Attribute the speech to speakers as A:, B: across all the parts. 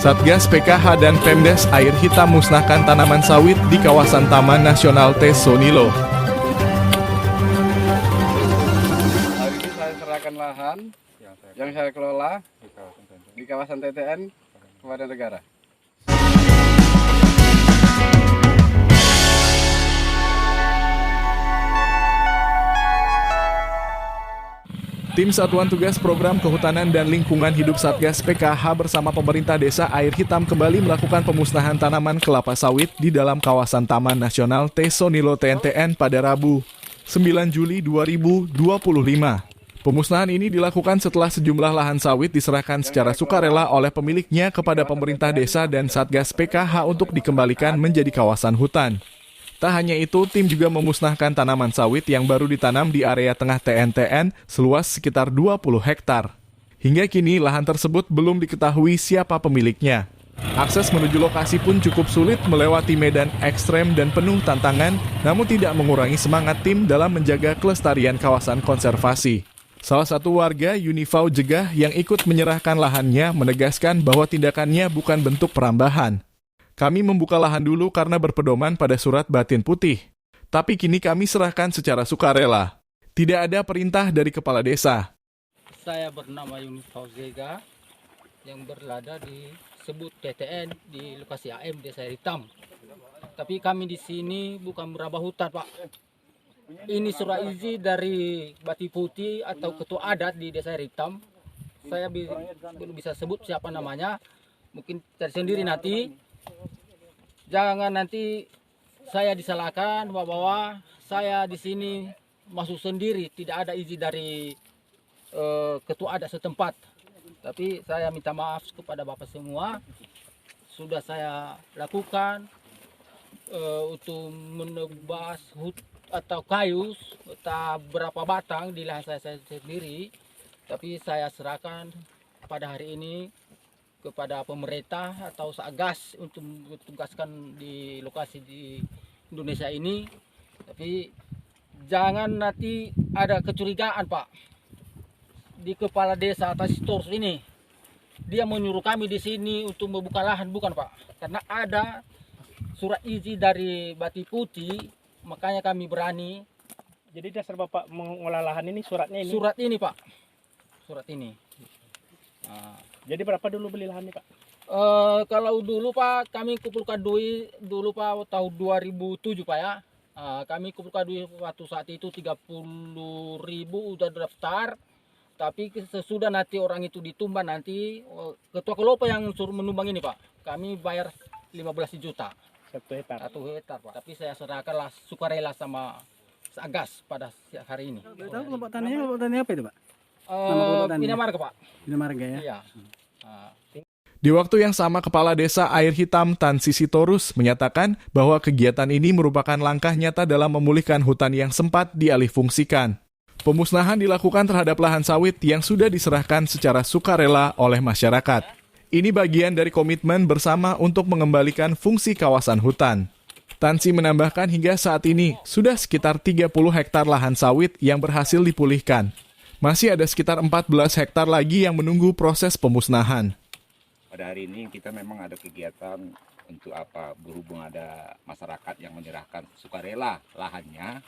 A: Satgas PKH dan Pemdes Air Hitam musnahkan tanaman sawit di kawasan Taman Nasional Tesonilo.
B: Hari ini saya serahkan lahan yang saya kelola di kawasan TTN kepada negara.
A: Tim Satuan Tugas Program Kehutanan dan Lingkungan Hidup Satgas PKH bersama pemerintah desa Air Hitam kembali melakukan pemusnahan tanaman kelapa sawit di dalam kawasan Taman Nasional Tesonilo TNTN pada Rabu, 9 Juli 2025. Pemusnahan ini dilakukan setelah sejumlah lahan sawit diserahkan secara sukarela oleh pemiliknya kepada pemerintah desa dan Satgas PKH untuk dikembalikan menjadi kawasan hutan. Tak hanya itu, tim juga memusnahkan tanaman sawit yang baru ditanam di area tengah TNTN seluas sekitar 20 hektar. Hingga kini, lahan tersebut belum diketahui siapa pemiliknya. Akses menuju lokasi pun cukup sulit melewati medan ekstrem dan penuh tantangan, namun tidak mengurangi semangat tim dalam menjaga kelestarian kawasan konservasi. Salah satu warga, Yunifau Jegah, yang ikut menyerahkan lahannya menegaskan bahwa tindakannya bukan bentuk perambahan. Kami membuka lahan dulu karena berpedoman pada surat batin putih. Tapi kini kami serahkan secara sukarela. Tidak ada perintah dari kepala desa.
C: Saya bernama Yunifau Jegah yang berada di sebut TTN di lokasi AM Desa Air Hitam. Tapi kami di sini bukan merabah hutan, Pak. Ini surat izin dari Bati Putih atau ketua adat di Desa Air Hitam. Saya belum bisa sebut siapa namanya. Mungkin cari sendiri nanti. Jangan nanti saya disalahkan bahwa saya di sini masuk sendiri, tidak ada izin dari ketua adat setempat. Tapi saya minta maaf kepada Bapak semua. Sudah saya lakukan untuk menebas atau kayu atau berapa batang di lahan saya sendiri. Tapi saya serahkan pada hari ini kepada pemerintah atau Satgas untuk ditugaskan di lokasi di Indonesia ini. Tapi jangan nanti ada kecurigaan, Pak, di kepala desa atas Torus ini. Dia menyuruh kami di sini untuk membuka lahan, bukan, Pak? Karena ada surat izin dari Bati Putih, makanya kami berani.
D: Jadi dasar Bapak mengolah lahan ini suratnya ini?
C: Surat ini, Pak. Surat ini. Nah,
D: jadi berapa dulu beli lahannya, Pak?
C: Kalau dulu, Pak, kami kumpulkan duit dulu, Pak, tahun 2007, Pak, ya. Kami kumpulkan duit waktu saat itu 30.000 udah daftar. Tapi sesudah nanti orang itu ditumbang nanti, ketua kelompok yang suruh menumbang ini, Pak, kami bayar 15 juta.
D: 1 hektar?
C: 1 hektar, Pak. Tapi saya serahkanlah sukarela sama Satgas pada hari ini.
D: Tahu kelompok taninya apa itu, Pak?
C: Bina Marga, Pak.
D: Bina Marga, ya?
C: Iya.
A: Di waktu yang sama, Kepala Desa Air Hitam Tan Sisi Torus menyatakan bahwa kegiatan ini merupakan langkah nyata dalam memulihkan hutan yang sempat dialihfungsikan. Pemusnahan dilakukan terhadap lahan sawit yang sudah diserahkan secara sukarela oleh masyarakat. Ini bagian dari komitmen bersama untuk mengembalikan fungsi kawasan hutan. Tansi menambahkan hingga saat ini sudah sekitar 30 hektar lahan sawit yang berhasil dipulihkan. Masih ada sekitar 14 hektar lagi yang menunggu proses pemusnahan.
E: Pada hari ini kita memang ada kegiatan untuk apa, berhubung ada masyarakat yang menyerahkan sukarela lahannya,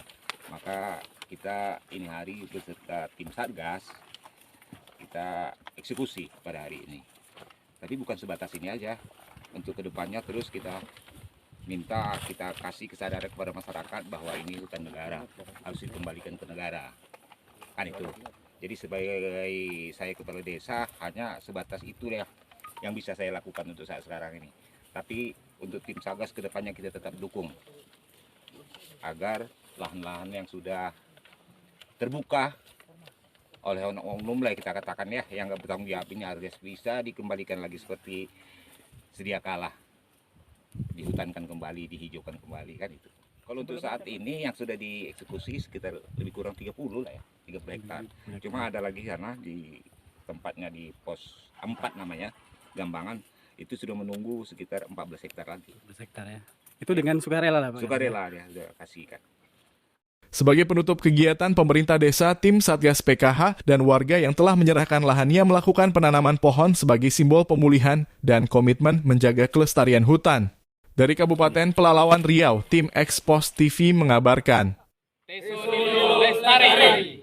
E: maka kita ini hari beserta tim Satgas kita eksekusi pada hari ini. Tapi bukan sebatas ini aja, untuk kedepannya terus kita minta, kita kasih kesadaran kepada masyarakat bahwa ini hutan negara, harus dikembalikan ke negara. Kan itu. Jadi sebagai saya kepala desa hanya sebatas itu ya yang bisa saya lakukan untuk saat sekarang ini. Tapi untuk tim Satgas kedepannya kita tetap dukung agar lahan-lahan yang sudah terbuka oleh oknum lah kita katakan ya, yang nggak bertanggung jawab ini harus bisa dikembalikan lagi seperti sedia kala, dihutankan kembali, dihijaukan kembali, kan itu. Kalau untuk saat ini yang sudah dieksekusi sekitar lebih kurang 30 lah ya, 30 hektar. Cuma ada lagi sana di tempatnya di pos 4 namanya, Gambangan, itu sudah menunggu sekitar 14 hektar lagi.
D: 14 hektar ya. Itu dengan sukarela lah, Pak?
E: Sukarela ya, sudah kasih kan.
A: Sebagai penutup kegiatan, pemerintah desa, tim Satgas PKH, dan warga yang telah menyerahkan lahannya melakukan penanaman pohon sebagai simbol pemulihan dan komitmen menjaga kelestarian hutan. Dari Kabupaten Pelalawan Riau, tim Expos TV mengabarkan.
F: Lestari.